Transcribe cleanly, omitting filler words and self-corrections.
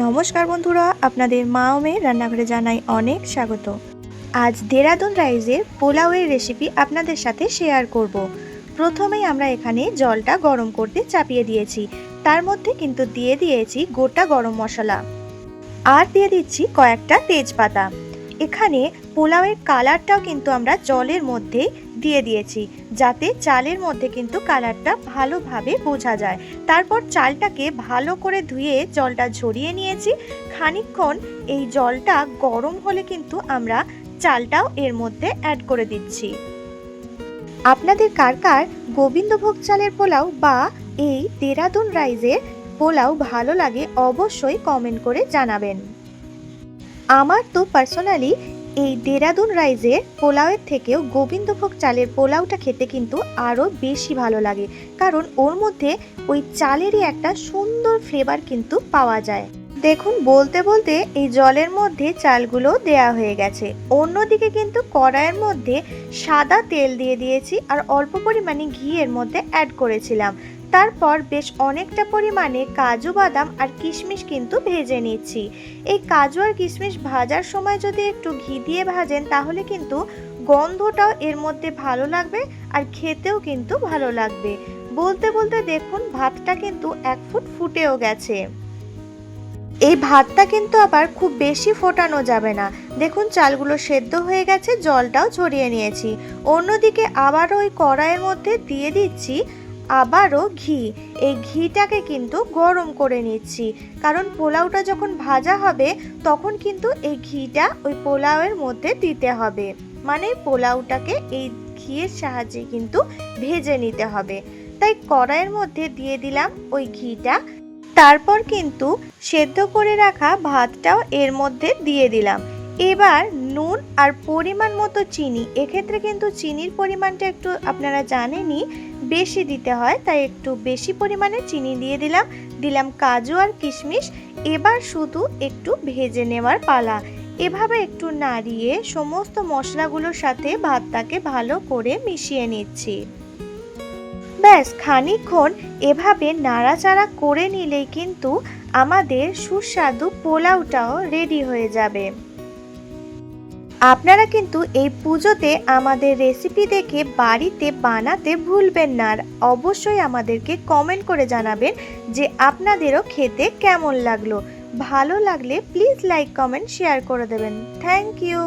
নমস্কার বন্ধুরা, আপনাদের মা ও মেয়ের রান্নাঘরে জানাই অনেক স্বাগত। আজ দেরাদুন রাইসের পোলাওয়ের রেসিপি আপনাদের সাথে শেয়ার করব। প্রথমেই আমরা এখানে জলটা গরম করতে চাপিয়ে দিয়েছি। তার মধ্যে কিন্তু দিয়ে দিয়েছি গোটা গরম মশলা আর দিয়ে দিচ্ছি কয়েকটা তেজপাতা। এখানে পোলাওয়ের কালারটাও কিন্তু আমরা জলের মধ্যে দিয়ে দিয়েছি, যাতে চালের মধ্যে কিন্তু কালারটা ভালোভাবে বোঝা যায়। তারপর চালটাকে ভালো করে ধুয়ে জলটা ঝরিয়ে নিয়েছি। খানিকক্ষণ এই জলটা গরম হলে কিন্তু আমরা চালটাও এর মধ্যে অ্যাড করে দিচ্ছি। আপনাদের কার কার গোবিন্দভোগ চালের পোলাও বা এই দেরাদুন রাইসের পোলাও ভালো লাগে অবশ্যই কমেন্ট করে জানাবেন। আমার তো পার্সোনালি এই দেরাদুন রাইসের পোলাওয়ের থেকেও গোবিন্দভোগ চালের পোলাওটা খেতে কিন্তু আরও বেশি ভালো লাগে, কারণ ওর মধ্যে ওই চালেরই একটা সুন্দর ফ্লেভার কিন্তু পাওয়া যায়। দেখুন, বলতে বলতে এই জলের মধ্যে চালগুলো দেয়া হয়ে গেছে। অন্যদিকে কিন্তু কড়াইয়ের মধ্যে সাদা তেল দিয়ে দিয়েছি আর অল্প পরিমাণে ঘি এর মধ্যে অ্যাড করেছিলাম। তারপর বেশ অনেকটা পরিমাণে কাজু বাদাম আর কিশমিশ কিন্তু ভেজে নিচ্ছি। এই কাজু আর কিশমিশ ভাজার সময় যদি একটু ঘি দিয়ে ভাজেন তাহলে কিন্তু গন্ধটাও এর মধ্যে ভালো লাগবে আর খেতেও কিন্তু ভালো লাগবে। বলতে বলতে দেখুন ভাতটা কিন্তু 1 ফুট ফুটেও গেছে। এই ভাতটা কিন্তু আবার খুব বেশি ফোটানো যাবে না। দেখুন চালগুলো সেদ্ধ হয়ে গেছে, জলটাও ঝরিয়ে নিয়েছি। অন্যদিকে আবারও ওই কড়াইয়ের মধ্যে দিয়ে দিচ্ছি আবারও ঘি। এই ঘিটাকে কিন্তু গরম করে নিচ্ছি, কারণ পোলাওটা যখন ভাজা হবে তখন কিন্তু এই ঘিটা ওই পোলাওয়ের মধ্যে দিতে হবে। মানে পোলাওটাকে এই ঘিয়ের সাহায্যে কিন্তু ভেজে নিতে হবে। তাই কড়াইয়ের মধ্যে দিয়ে দিলাম ওই ঘিটা। তারপর কিন্তু সেদ্ধ করে রাখা ভাতটাও এর মধ্যে দিয়ে দিলাম। এবার নুন আর পরিমাণ মতো চিনি, এক্ষেত্রে কিন্তু চিনির পরিমাণটা একটু আপনারা জানেনই বেশি দিতে হয়, তাই একটু বেশি পরিমাণে চিনি দিয়ে দিলাম কাজু আর কিশমিশ। এবার শুধু একটু ভেজে নেওয়ার পালা। এভাবে একটু নাড়িয়ে সমস্ত মশলাগুলোর সাথে ভাতটাকে ভালো করে মিশিয়ে নিচ্ছি। ব্যাস খানিকক্ষণ এভাবে নাড়াচাড়া করে নিলেই কিন্তু আমাদের সুস্বাদু পোলাওটাও রেডি হয়ে যাবে। আপনারা কিন্তু এই পুজোতে আমাদের রেসিপি দেখে বাড়িতে বানাতে ভুলবেন না, আর অবশ্যই আমাদেরকে কমেন্ট করে জানাবেন যে আপনাদেরও খেতে কেমন লাগলো। ভালো লাগলে প্লিজ লাইক, কমেন্ট, শেয়ার করে দেবেন। Thank you.